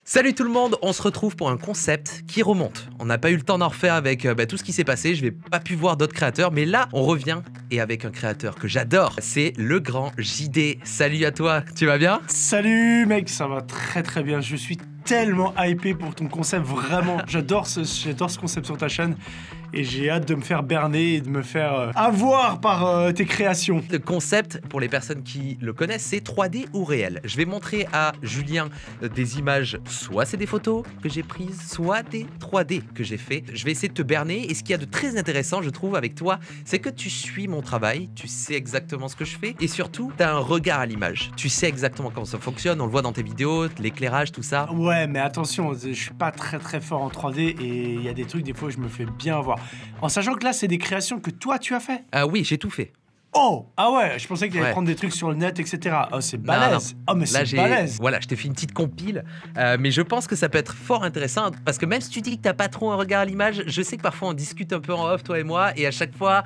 Salut tout le monde, on se retrouve pour un concept qui remonte. On n'a pas eu le temps d'en refaire avec tout ce qui s'est passé, je vais pas pu voir d'autres créateurs, mais là on revient et avec un créateur que j'adore, c'est le grand JD. Salut à toi, tu vas bien? Salut mec, ça va très bien, je suis tellement hypé pour ton concept, vraiment. J'adore ce concept sur ta chaîne et j'ai hâte de me faire berner et de me faire avoir par tes créations. Le concept, pour les personnes qui le connaissent, c'est 3D ou réel. Je vais montrer à Julien des images, soit c'est des photos que j'ai prises, soit des 3D que j'ai fait. Je vais essayer de te berner et ce qu'il y a de très intéressant, je trouve, avec toi, c'est que tu suis mon travail, tu sais exactement ce que je fais et surtout, tu as un regard à l'image. Tu sais exactement comment ça fonctionne, on le voit dans tes vidéos, l'éclairage, tout ça. Ouais, mais attention, je suis pas très fort en 3D et il y a des trucs, des fois, je me fais bien avoir. En sachant que là, c'est des créations que toi, tu as fait. Ah oui, j'ai tout fait. Oh! Ah ouais, je pensais que tu allais prendre des trucs sur le net, etc. Oh, c'est balèze. Oh, mais c'est balèze. Voilà, je t'ai fait une petite compile, mais je pense que ça peut être fort intéressant parce que même si tu dis que t'as pas trop un regard à l'image, je sais que parfois on discute un peu en off, toi et moi, et à chaque fois,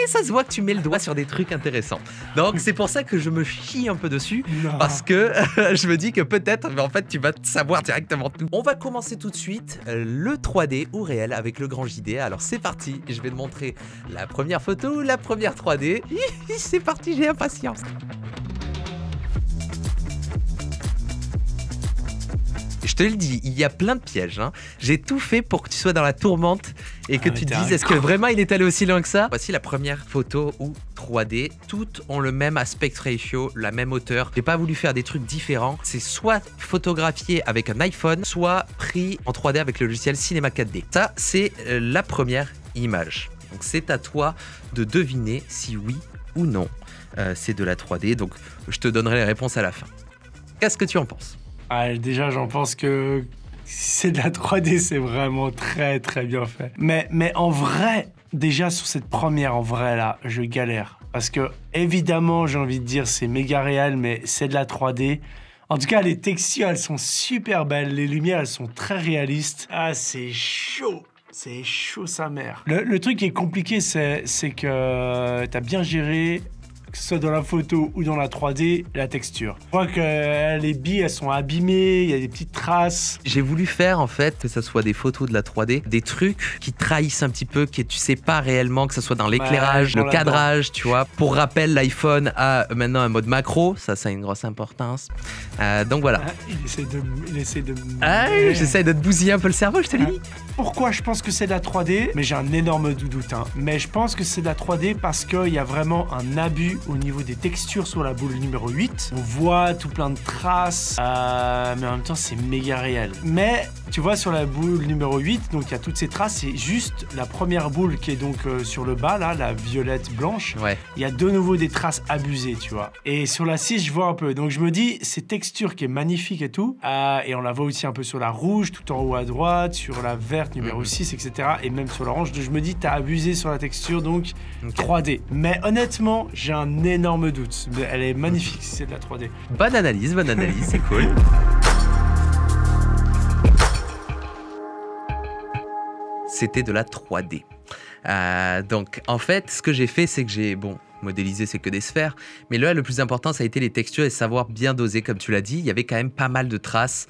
ça se voit que tu mets le doigt sur des trucs intéressants. Donc c'est pour ça que je me chie un peu dessus, parce que je me dis que peut-être, en fait, tu vas savoir directement tout. On va commencer tout de suite le 3D ou réel avec le grand JD. Alors c'est parti, je vais te montrer la première photo, la première 3D. C'est parti, j'ai impatience. Je te le dis, il y a plein de pièges. Hein. J'ai tout fait pour que tu sois dans la tourmente et que tu te dises, est-ce que vraiment il est allé aussi loin que ça? Voici la première photo ou 3D. Toutes ont le même aspect ratio, la même hauteur. J'ai pas voulu faire des trucs différents. C'est soit photographié avec un iPhone, soit pris en 3D avec le logiciel Cinema 4D. Ça, c'est la première image. Donc c'est à toi de deviner si oui ou non c'est de la 3D. Donc je te donnerai les réponses à la fin. Qu'est-ce que tu en penses? Déjà, j'en pense que si c'est de la 3D, c'est vraiment très bien fait. Mais en vrai, déjà sur cette première, en vrai là, je galère. Parce que évidemment, j'ai envie de dire c'est méga réel, mais c'est de la 3D. En tout cas, les textures, elles sont super belles. Les lumières, elles sont très réalistes. Ah, c'est chaud. C'est chaud sa mère. Le truc qui est compliqué, c'est que t'as bien géré, que ce soit dans la photo ou dans la 3D, la texture. Je crois que les billes, elles sont abîmées, il y a des petites traces. J'ai voulu faire, en fait, que ça soit des photos de la 3D, des trucs qui trahissent un petit peu, que tu sais pas réellement, que ce soit dans l'éclairage, le cadrage, tu vois. Pour rappel, l'iPhone a maintenant un mode macro, ça a une grosse importance. Donc voilà. Il essaie de... j'essaie de te bousiller un peu le cerveau, je te l'ai dit. Pourquoi je pense que c'est de la 3D? Mais j'ai un énorme doute. Hein. Mais je pense que c'est de la 3D parce qu'il y a vraiment un abus au niveau des textures sur la boule numéro 8. On voit tout plein de traces, mais en même temps, c'est méga réel. Mais tu vois, sur la boule numéro 8, donc il y a toutes ces traces, c'est juste la première boule qui est donc sur le bas, là, la violette blanche. Ouais. Il y a de nouveau des traces abusées, tu vois. Et sur la 6, je vois un peu. Donc je me dis, cette texture qui est magnifique et tout, et on la voit aussi un peu sur la rouge, tout en haut à droite, sur la verte numéro 6, etc. Et même sur l'orange. Je me dis, t'as abusé sur la texture, donc 3D. Mais honnêtement, j'ai un énorme doute. Elle est magnifique si c'est de la 3D. Bonne analyse, c'est cool. C'était de la 3D. Donc en fait, ce que j'ai fait, c'est que j'ai modélisé, c'est que des sphères, mais là le plus important ça a été les textures et savoir bien doser, comme tu l'as dit. Il y avait quand même pas mal de traces,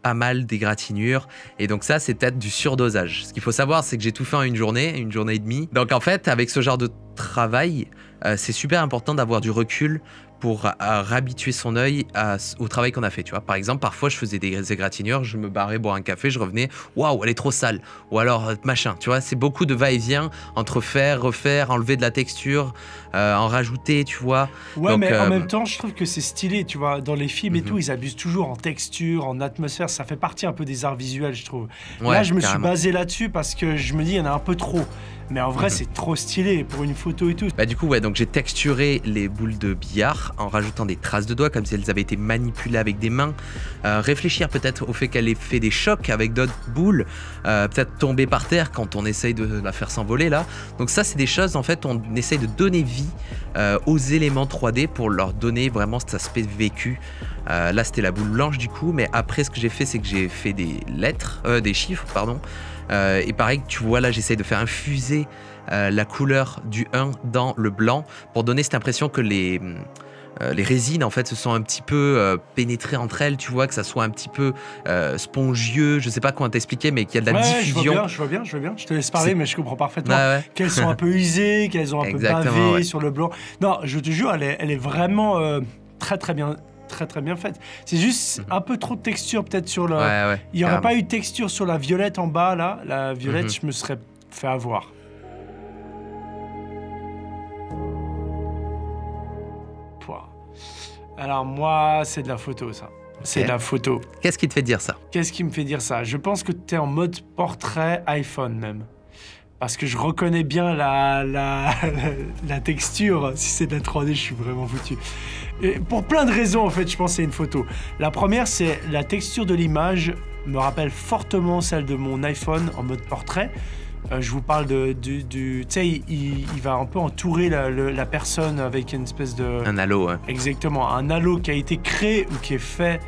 pas mal d'égratignures, et donc ça c'est peut-être du surdosage. Ce qu'il faut savoir, c'est que j'ai tout fait en une journée et demie. Donc en fait, avec ce genre de travail, c'est super important d'avoir du recul pour réhabituer son œil au travail qu'on a fait, tu vois. Par exemple, parfois, je faisais des égratignures, je me barrais boire un café, je revenais, waouh, elle est trop sale, ou alors machin, tu vois. C'est beaucoup de va-et-vient entre faire, refaire, enlever de la texture, en rajouter, tu vois. Ouais, donc, mais en même temps, je trouve que c'est stylé, tu vois. Dans les films et tout, ils abusent toujours en texture, en atmosphère. Ça fait partie un peu des arts visuels, je trouve. Ouais, là, je me carrément. suis basé là-dessus parce que je me dis, il y en a un peu trop. Mais en vrai, c'est trop stylé pour une photo et tout. Bah du coup, ouais, donc j'ai texturé les boules de billard en rajoutant des traces de doigts, comme si elles avaient été manipulées avec des mains. Réfléchir peut-être au fait qu'elle ait fait des chocs avec d'autres boules, peut-être tomber par terre quand on essaye de la faire s'envoler là. Donc ça, c'est des choses, en fait, on essaye de donner vie aux éléments 3D pour leur donner vraiment cet aspect vécu. Là, c'était la boule blanche du coup, mais après, ce que j'ai fait, c'est que j'ai fait des des chiffres, pardon. Et pareil, tu vois là, j'essaye de faire infuser la couleur du 1 dans le blanc pour donner cette impression que les résines en fait se sont un petit peu pénétrées entre elles, tu vois, que ça soit un petit peu spongieux, je sais pas comment t'expliquer, mais qu'il y a de la diffusion. Je vois bien. Je te laisse parler, mais je comprends parfaitement. Ouais. Qu'elles sont un peu usées, qu'elles ont un peu bavé sur le blanc. Non, je te jure, elle est vraiment très très bien. Très bien faite. C'est juste un peu trop de texture peut-être sur le... Il n'y aurait pas eu de texture sur la violette en bas, là. La violette, je me serais fait avoir. Alors moi, c'est de la photo, ça. C'est de la photo. Qu'est-ce qui te fait dire ça? Qu'est-ce qui me fait dire ça? Je pense que tu es en mode portrait iPhone même. Parce que je reconnais bien la texture. Si c'est de la 3D, je suis vraiment foutu. Et pour plein de raisons, en fait, je pense que c'est une photo. La première, c'est la texture de l'image me rappelle fortement celle de mon iPhone en mode portrait. Je vous parle tu sais, il va un peu entourer la personne avec une espèce de... Un halo, hein. Exactement, un halo qui a été créé ou qui est fait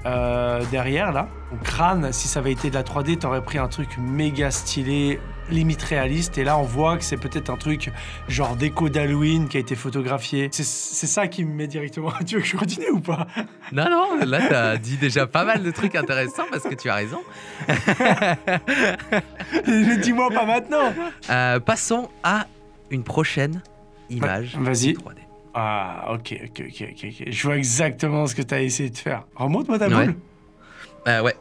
derrière, là. Au crâne, si ça avait été de la 3D, t'aurais pris un truc méga stylé, limite réaliste. Et là, on voit que c'est peut-être un truc genre déco d'Halloween qui a été photographié. C'est ça qui me met directement... Tu veux que je continue ou pas? Non, là, t'as dit déjà pas mal de trucs intéressants parce que tu as raison. Dis-moi pas maintenant. Passons à une prochaine image. Vas-y. 3D. Ah, ok. Je vois exactement ce que tu as essayé de faire. Remonte-moi ta boule. Ouais.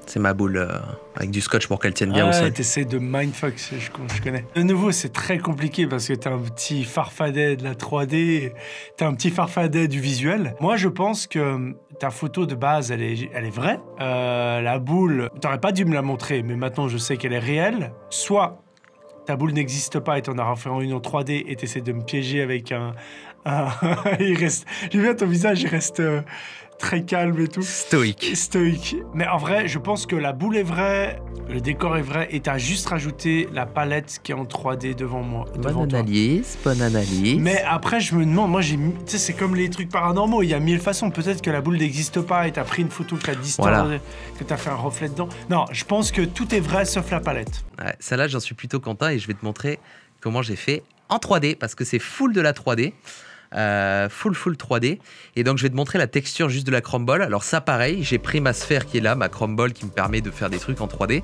C'est ma boule avec du scotch pour qu'elle tienne bien au sol. T'essaies de mindfuck, je connais. De nouveau, c'est très compliqué parce que t'es un petit farfadet de la 3D, t'es un petit farfadet du visuel. Moi, je pense que ta photo de base, elle est vraie. La boule, t'aurais pas dû me la montrer, mais maintenant je sais qu'elle est réelle. Soit ta boule n'existe pas et t'en as fait une en 3D et t'essaies de me piéger avec un... J'ai vu à ton visage, il reste... très calme et tout. Stoïque. Mais en vrai, je pense que la boule est vraie, le décor est vrai, et t'as juste rajouté la palette qui est en 3D devant moi. Bonne analyse. Mais après, je me demande, moi, tu sais, c'est comme les trucs paranormaux, il y a 1000 façons. Peut-être que la boule n'existe pas et t'as pris une photo que t'as distordée, que t'as fait un reflet dedans. Non, je pense que tout est vrai sauf la palette. Ouais, celle-là, j'en suis plutôt content et je vais te montrer comment j'ai fait en 3D parce que c'est full de la 3D. Full 3D, et donc je vais te montrer la texture juste de la Chromeball. Alors ça, pareil, j'ai pris ma sphère qui est là, ma Chromeball qui me permet de faire des trucs en 3D,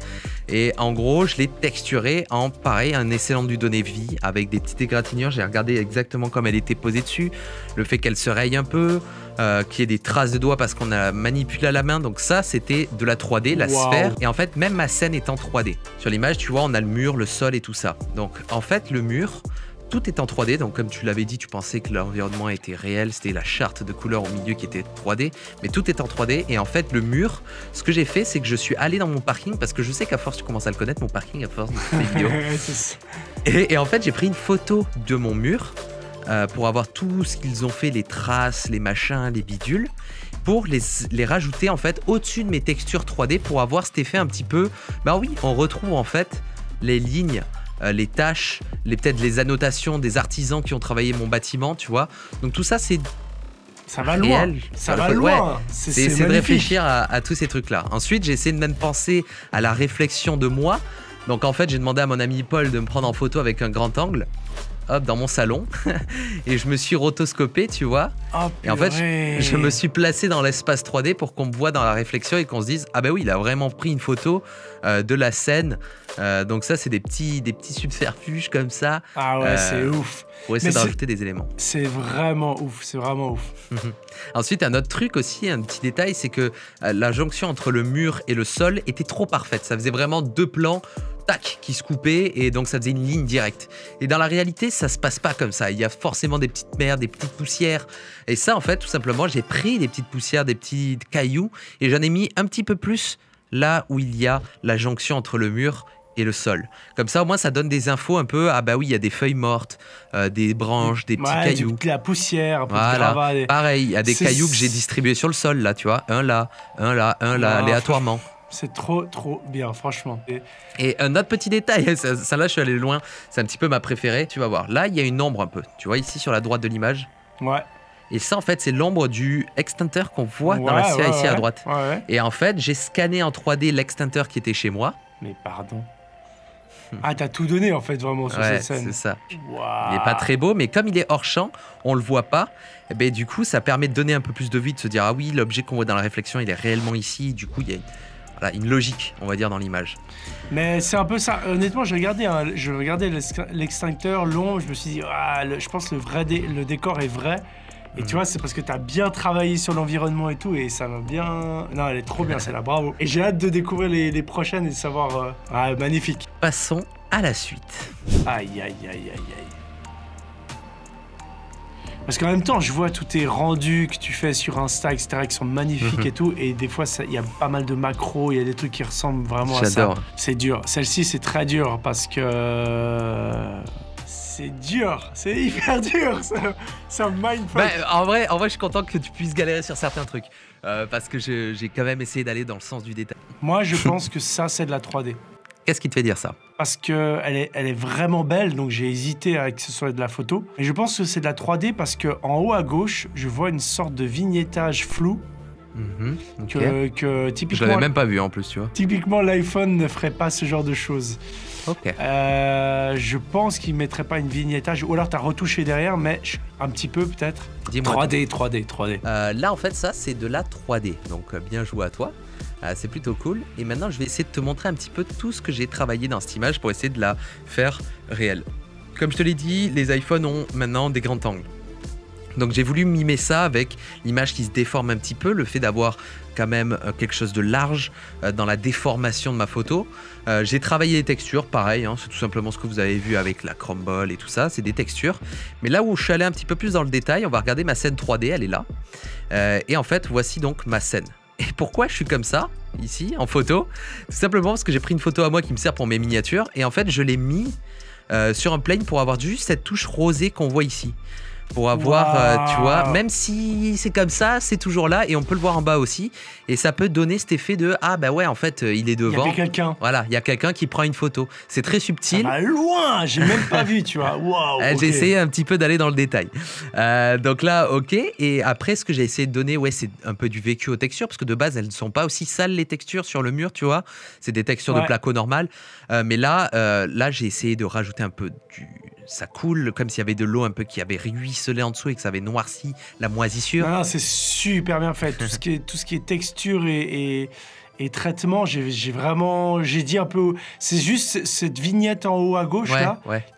et en gros je l'ai texturé en pareil, un essai rendu donné vie avec des petites égratignures. J'ai regardé exactement comme elle était posée dessus, le fait qu'elle se raye un peu, qu'il y ait des traces de doigts parce qu'on a manipulé à la main. Donc ça, c'était de la 3D, la sphère, et en fait même ma scène est en 3D. Sur l'image, tu vois, on a le mur, le sol et tout ça. Donc en fait le mur, tout est en 3D, donc comme tu l'avais dit, tu pensais que l'environnement était réel, c'était la charte de couleurs au milieu qui était 3D, mais tout est en 3D, et en fait le mur, ce que j'ai fait, c'est que je suis allé dans mon parking, parce que je sais qu'à force tu commences à le connaître, mon parking, à force de faire des vidéos, et en fait j'ai pris une photo de mon mur, pour avoir tout ce qu'ils ont fait, les traces, les machins, les bidules, pour les rajouter en fait au-dessus de mes textures 3D, pour avoir cet effet un petit peu, bah oui, on retrouve en fait les lignes, les tâches, peut-être les annotations des artisans qui ont travaillé mon bâtiment, tu vois. Donc tout ça, c'est ça va loin. réel. Ça va loin. Ouais. C'est de réfléchir à tous ces trucs-là. Ensuite, j'ai essayé de même penser à la réflexion de moi. Donc en fait, j'ai demandé à mon ami Paul de me prendre en photo avec un grand angle. Hop, dans mon salon, et je me suis rotoscopé, tu vois. Oh, et en fait, je me suis placé dans l'espace 3D pour qu'on me voit dans la réflexion et qu'on se dise, ah ben oui, il a vraiment pris une photo de la scène. Donc ça, c'est des petits subterfuges comme ça. Ah ouais, c'est ouf. Pour essayer d'ajouter des éléments. C'est vraiment ouf. Ensuite, un autre truc aussi, un petit détail, c'est que la jonction entre le mur et le sol était trop parfaite. Ça faisait vraiment deux plans, tac, qui se coupaient, et donc ça faisait une ligne directe. Et dans la réalité, ça se passe pas comme ça. Il y a forcément des petites merdes, des petites poussières. Et ça, en fait, tout simplement, j'ai pris des petites poussières, des petits cailloux, et j'en ai mis un petit peu plus là où il y a la jonction entre le mur et le sol. Comme ça, au moins, ça donne des infos un peu. Ah bah oui, il y a des feuilles mortes, des branches, des petits cailloux. De la poussière, un peu voilà. de gravat. Pareil, il y a des cailloux que j'ai distribués sur le sol, là, tu vois. Un là, aléatoirement. C'est trop bien, franchement. Et un autre petit détail, ça là, je suis allé loin. C'est un petit peu ma préférée. Tu vas voir. Là, il y a une ombre un peu. Tu vois, ici, sur la droite de l'image. Ouais. Et ça, en fait, c'est l'ombre du extincteur qu'on voit dans la sphère ici à droite. Ouais. Et en fait, j'ai scanné en 3D l'extincteur qui était chez moi. Mais pardon. Ah, t'as tout donné en fait vraiment sur Ouais, cette scène. c'est ça. Waouh. Il est pas très beau, mais comme il est hors champ, on le voit pas. Et ben, du coup, ça permet de donner un peu plus de vie, de se dire ah oui, l'objet qu'on voit dans la réflexion, il est réellement ici. Du coup, il y a une logique, on va dire, dans l'image. Mais c'est un peu ça. Honnêtement, je regardais l'extincteur long, je me suis dit, je pense que le décor est vrai. Et tu vois, c'est parce que t'as bien travaillé sur l'environnement et tout, et ça m'a bien... Non, elle est trop bien, celle-là, bravo. Et j'ai hâte de découvrir les prochaines et de savoir... magnifique. Passons à la suite. Aïe, aïe, aïe, aïe, aïe. Parce qu'en même temps, je vois tous tes rendus que tu fais sur Insta, etc., qui sont magnifiques et tout, et des fois, il y a pas mal de macros, il y a des trucs qui ressemblent vraiment à ça. J'adore. C'est dur. Celle-ci, c'est très dur, parce que... C'est dur, c'est hyper dur, ça mindfuck. Bah, en vrai, je suis content que tu puisses galérer sur certains trucs. Parce que j'ai quand même essayé d'aller dans le sens du détail. Moi, je pense que ça, c'est de la 3D. Qu'est-ce qui te fait dire ça? Parce qu'elle est vraiment belle, donc j'ai hésité à que ce soit de la photo. Et je pense que c'est de la 3D parce qu'en haut à gauche, je vois une sorte de vignettage flou Okay. que Je typiquement... l'avais même pas vu en plus, tu vois. Typiquement, l'iPhone ne ferait pas ce genre de choses. Ok. Je pense qu'il ne mettrait pas une vignettage, ou alors tu as retouché derrière, mais un petit peu peut-être. Dis-moi. 3D. Là, en fait, ça, c'est de la 3D. Donc, bien joué à toi. C'est plutôt cool. Et maintenant, je vais essayer de te montrer un petit peu tout ce que j'ai travaillé dans cette image pour essayer de la faire réelle. Comme je te l'ai dit, les iPhones ont maintenant des grands angles. Donc j'ai voulu mimer ça avec l'image qui se déforme un petit peu, le fait d'avoir quand même quelque chose de large dans la déformation de ma photo. J'ai travaillé les textures, pareil, c'est tout simplement ce que vous avez vu avec la Chrome Ball et tout ça, c'est des textures. Mais là où je suis allé un petit peu plus dans le détail, on va regarder ma scène 3D, elle est là. Et en fait, voici donc ma scène. Et pourquoi je suis comme ça, ici, en photo? Tout simplement parce que j'ai pris une photo à moi qui me sert pour mes miniatures, et en fait, je l'ai mis sur un plane pour avoir juste cette touche rosée qu'on voit ici. Pour avoir, tu vois, même si c'est comme ça, c'est toujours là et on peut le voir en bas aussi. Et ça peut donner cet effet de ah bah ouais, en fait, il est devant. Il y a quelqu'un. Voilà, il y a quelqu'un qui prend une photo. C'est très subtil. Ça va loin, j'ai même pas vu, tu vois. Waouh. Okay. J'ai essayé un petit peu d'aller dans le détail. Donc là, ok. Et après, ce que j'ai essayé de donner, ouais, c'est un peu du vécu aux textures parce que de base, elles ne sont pas aussi sales les textures sur le mur, tu vois. C'est des textures de placo normal. Mais là, j'ai essayé de rajouter un peu ça coule comme s'il y avait de l'eau un peu qui avait ruisselé en dessous et que ça avait noirci la moisissure. Non, c'est super bien fait. Tout ce qui est texture et traitement, j'ai dit un peu... C'est juste cette vignette en haut à gauche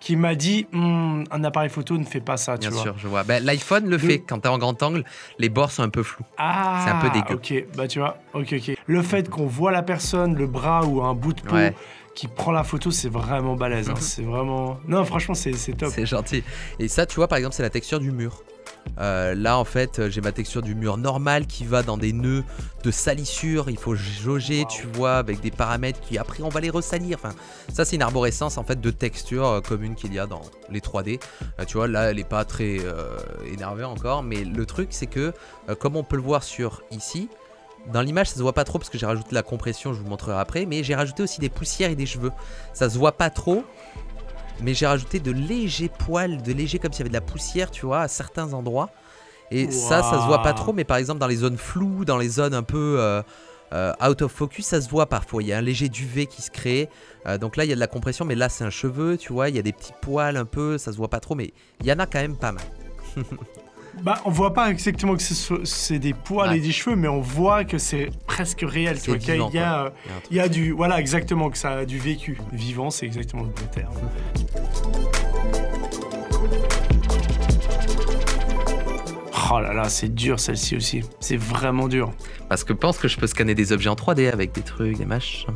qui m'a dit un appareil photo ne fait pas ça, tu vois. Bien sûr, je vois. L'iPhone le fait. Quand t'es en grand angle, les bords sont un peu flous. C'est un peu dégueu. Ok, bah tu vois. Ok. Le fait qu'on voit la personne, le bras ou un bout de peau... qui prend la photo, c'est vraiment balèze. C'est vraiment... Non, franchement, c'est top. C'est gentil. Et ça, tu vois, par exemple, c'est la texture du mur. Là, en fait, j'ai ma texture du mur normale qui va dans des nœuds de salissure. Il faut jauger, tu vois, avec des paramètres qui, après, on va les ressalir. Enfin, ça, c'est une arborescence, en fait, de texture commune qu'il y a dans les 3D. Tu vois, là, elle n'est pas très énervée encore. Mais le truc, c'est que, comme on peut le voir sur ici, dans l'image, ça se voit pas trop parce que j'ai rajouté la compression, je vous montrerai après, mais j'ai rajouté aussi des poussières et des cheveux. Ça se voit pas trop, mais j'ai rajouté de légers poils, comme s'il y avait de la poussière, tu vois, à certains endroits. Et ça se voit pas trop, mais par exemple dans les zones floues, dans les zones un peu out of focus, ça se voit parfois. Il y a un léger duvet qui se crée. Donc là, il y a de la compression, mais là, c'est un cheveu, tu vois, il y a des petits poils un peu, ça se voit pas trop, mais il y en a quand même pas mal. Bah, on voit pas exactement que c'est des poils et des cheveux, mais on voit que c'est presque réel. Tu vois, il y a du... Voilà, exactement, que ça a du vécu. Vivant, c'est exactement le bon terme. Oh là là, c'est dur celle-ci aussi. C'est vraiment dur. Parce que pense que je peux scanner des objets en 3D avec des trucs, des machins.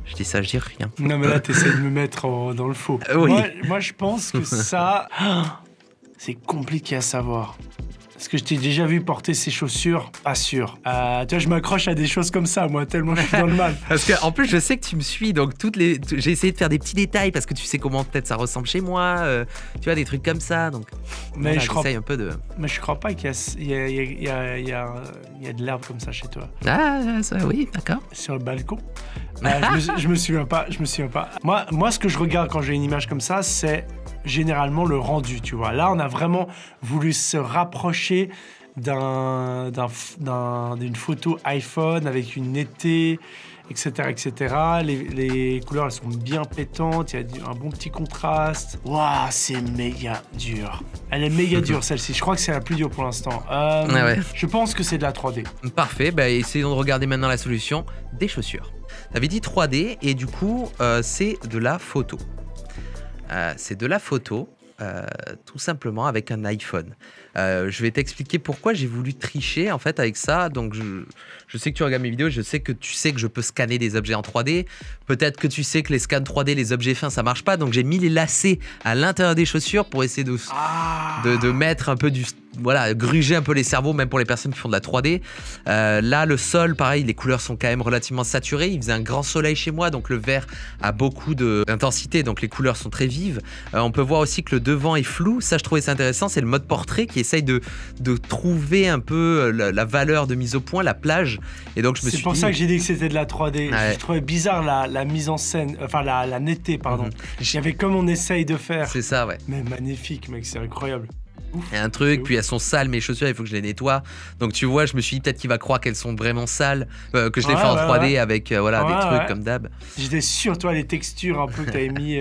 Je dis ça, je dis rien. Non, mais là, t'essaies de me mettre dans le faux. Oui. Moi, je pense que ça... C'est compliqué à savoir. Est-ce que je t'ai déjà vu porter ces chaussures? Pas sûr. Tu vois, je m'accroche à des choses comme ça, moi, tellement je suis dans le mal. Parce que en plus, je sais que tu me suis, donc j'ai essayé de faire des petits détails parce que tu sais comment peut-être ça ressemble chez moi, tu vois, des trucs comme ça. Donc, mais voilà, j'essaye un peu de. Mais je crois pas qu'il y a de l'herbe comme ça chez toi. Ah, ça, oui, d'accord. Sur le balcon. Je me souviens pas. Moi, ce que je regarde quand j'ai une image comme ça, c'est généralement le rendu, tu vois. Là, on a vraiment voulu se rapprocher d'une photo iPhone avec une netteté, etc., etc. Les couleurs, elles sont bien pétantes, il y a un bon petit contraste. Waouh, c'est méga dur. Elle est méga dure, celle-ci. Je crois que c'est la plus dure pour l'instant. Ouais. Je pense que c'est de la 3D. Parfait, bah, essayons de regarder maintenant la solution des chaussures. T'avais dit 3D et du coup, c'est de la photo. C'est de la photo, tout simplement avec un iPhone. Je vais t'expliquer pourquoi j'ai voulu tricher en fait avec ça. Donc je sais que tu regardes mes vidéos, je sais que tu sais que je peux scanner des objets en 3D. Peut-être que tu sais que les scans 3D, les objets fins, ça marche pas. Donc j'ai mis les lacets à l'intérieur des chaussures pour essayer de mettre un peu gruger un peu les cerveaux, même pour les personnes qui font de la 3D. Là, le sol, pareil, les couleurs sont quand même relativement saturées. Il faisait un grand soleil chez moi, donc le vert a beaucoup d'intensité, donc les couleurs sont très vives. On peut voir aussi que le devant est flou. Ça, je trouvais ça intéressant. C'est le mode portrait qui essaye de trouver un peu la valeur de mise au point, la plage. Et donc, c'est pour ça que j'ai dit que c'était de la 3D. Ouais. Je trouvais bizarre la mise en scène, enfin la netteté, pardon. Il y avait comme on essaye de faire. C'est ça, ouais. Mais magnifique, mec, c'est incroyable. Il y a un truc, puis elles sont sales mes chaussures, il faut que je les nettoie. Donc tu vois, je me suis dit peut-être qu'il va croire qu'elles sont vraiment sales, que je les fais en 3D avec des trucs comme d'hab. J'étais sûr, toi, les textures un peu que t'avais mis.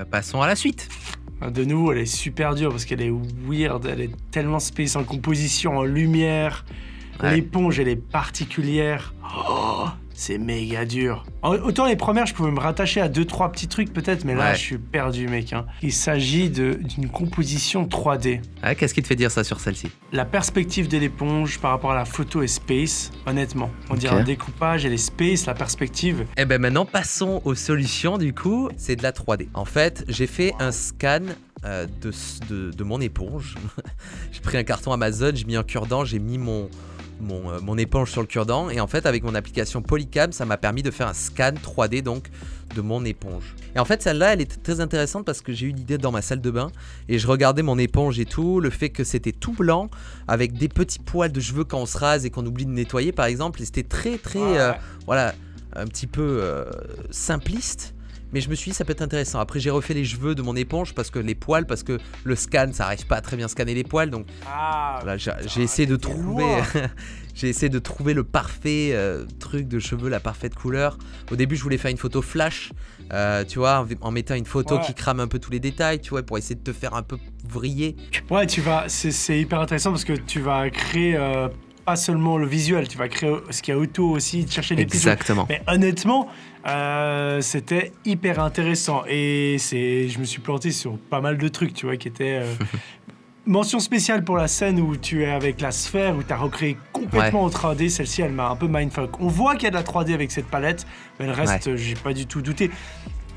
Passons à la suite. De nouveau, elle est super dure parce qu'elle est weird, elle est tellement space en composition, en lumière. Ouais. L'éponge, elle est particulière. Oh, c'est méga dur. Autant les premières, je pouvais me rattacher à 2-3 petits trucs peut-être, mais là, je suis perdu, mec. Il s'agit d'une composition 3D. Ouais, qu'est-ce qui te fait dire ça sur celle-ci? La perspective de l'éponge par rapport à la photo est space, honnêtement. On dirait un découpage, elle est space, la perspective. Et ben maintenant, passons aux solutions, du coup. C'est de la 3D. En fait, j'ai fait un scan de mon éponge. J'ai pris un carton Amazon, j'ai mis un cure-dent, j'ai mis mon éponge sur le cure-dent et en fait avec mon application Polycam ça m'a permis de faire un scan 3D donc de mon éponge. Et en fait celle-là elle est très intéressante parce que j'ai eu l'idée dans ma salle de bain et je regardais mon éponge et tout, le fait que c'était tout blanc avec des petits poils de cheveux quand on se rase et qu'on oublie de nettoyer par exemple, et c'était très voilà, un petit peu simpliste. Mais je me suis dit ça peut être intéressant. Après j'ai refait les cheveux de mon éponge parce que les poils, parce que le scan ça arrive pas à très bien scanner les poils. Donc voilà, j'ai essayé de trouver j'ai essayé de trouver le parfait truc de cheveux, la parfaite couleur. Au début je voulais faire une photo flash, tu vois, en mettant une photo qui crame un peu tous les détails, tu vois, pour essayer de te faire un peu vriller. Ouais, c'est hyper intéressant parce que tu vas créer pas seulement le visuel, tu vas créer ce qu'il y a autour aussi, de chercher des petits trucs. Exactement. Mais honnêtement, c'était hyper intéressant et je me suis planté sur pas mal de trucs, tu vois, qui étaient mention spéciale pour la scène où tu es avec la sphère, où tu as recréé complètement en 3D. Celle-ci, elle m'a un peu mindfuck. On voit qu'il y a de la 3D avec cette palette, mais le reste, j'ai pas du tout douté.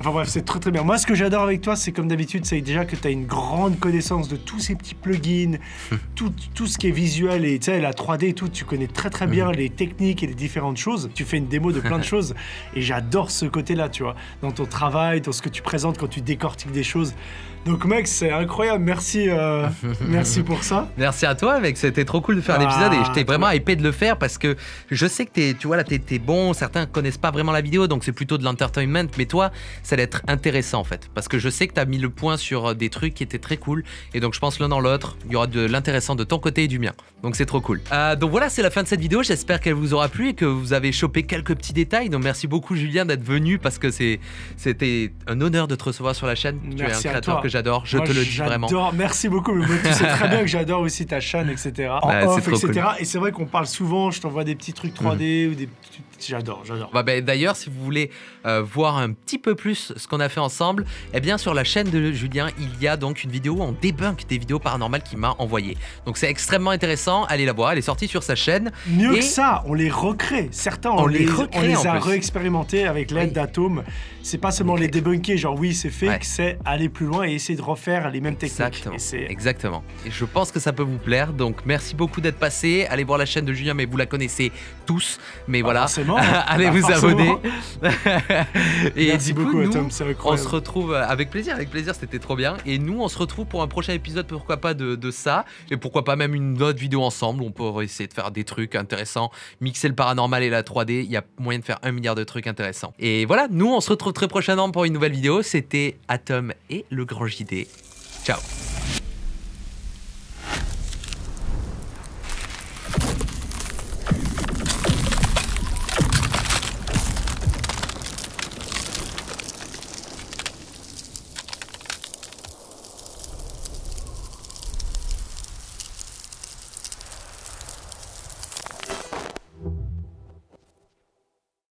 Enfin bref, c'est très très bien. Moi, ce que j'adore avec toi, c'est comme d'habitude, c'est déjà que tu as une grande connaissance de tous ces petits plugins, tout ce qui est visuel et tu sais, la 3D et tout, tu connais très très bien les techniques et les différentes choses. Tu fais une démo de plein de choses et j'adore ce côté-là, tu vois, dans ton travail, dans ce que tu présentes quand tu décortiques des choses. Donc mec, c'est incroyable, merci merci pour ça. Merci à toi mec, c'était trop cool de faire un épisode et j'étais vraiment hypé de le faire parce que je sais que tu vois là t'es bon, certains connaissent pas vraiment la vidéo donc c'est plutôt de l'entertainment, mais toi ça allait être intéressant en fait parce que je sais que t'as mis le point sur des trucs qui étaient très cool et donc je pense l'un dans l'autre, il y aura de l'intéressant de ton côté et du mien, donc c'est trop cool. Donc voilà, c'est la fin de cette vidéo, j'espère qu'elle vous aura plu et que vous avez chopé quelques petits détails, donc merci beaucoup Julien d'être venu parce que c'était un honneur de te recevoir sur la chaîne. Merci, tu es un créateur que j'adore, je te le dis vraiment. Merci beaucoup, mais moi, tu sais très bien que j'adore aussi ta chaîne, etc. Off, etc. Cool. Et c'est vrai qu'on parle souvent, je t'envoie des petits trucs 3D ou des petits... J'adore. D'ailleurs, si vous voulez voir un petit peu plus ce qu'on a fait ensemble, eh bien sur la chaîne de Julien, il y a donc une vidéo où on débunk des vidéos paranormales qu'il m'a envoyées. Donc c'est extrêmement intéressant, allez la voir, elle est sortie sur sa chaîne. Mieux que ça, on les recrée. Certains, on les a réexpérimentés avec l'aide d'Atom. C'est pas seulement les débunker, genre oui c'est fake, c'est aller plus loin et essayer de refaire les mêmes techniques. Exactement. Et je pense que ça peut vous plaire, donc merci beaucoup d'être passé. Allez voir la chaîne de Julien, mais vous la connaissez tous. Mais voilà, allez vous abonner. Et merci beaucoup, Atom, c'est incroyable. On se retrouve avec plaisir, c'était trop bien. Et nous, on se retrouve pour un prochain épisode, pourquoi pas de ça, et pourquoi pas même une autre vidéo ensemble. On pourrait essayer de faire des trucs intéressants, mixer le paranormal et la 3D. Il y a moyen de faire 1 milliard de trucs intéressants. Et voilà, nous, on se retrouve très prochainement pour une nouvelle vidéo. C'était Atom et le Grand JD. Ciao.